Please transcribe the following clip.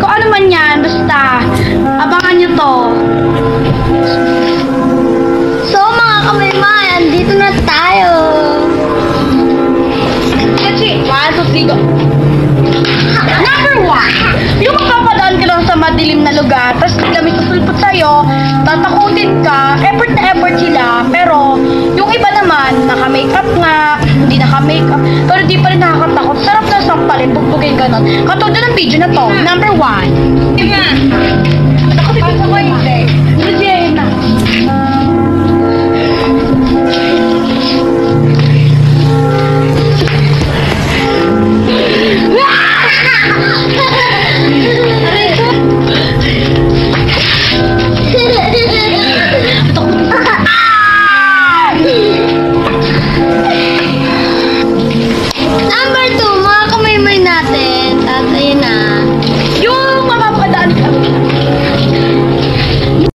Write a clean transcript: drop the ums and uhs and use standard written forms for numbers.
kung ano man yan, basta, abangan nyo to. So, mga kamay-may, andito na tayo. Kasi, 1, 2, 3, go. Number 1, yung mapapadaan ka lang sa madilim na lugar, tapos bigla may susulpot sa'yo, tatakutin ka, effort na effort sila, pero yung iba naman, naka-makeup nga, hindi naka-makeup, pero di pa rin nakakatakot, sarap na sampalin, bugbugin ganon. Katulad ng video na to, number 1.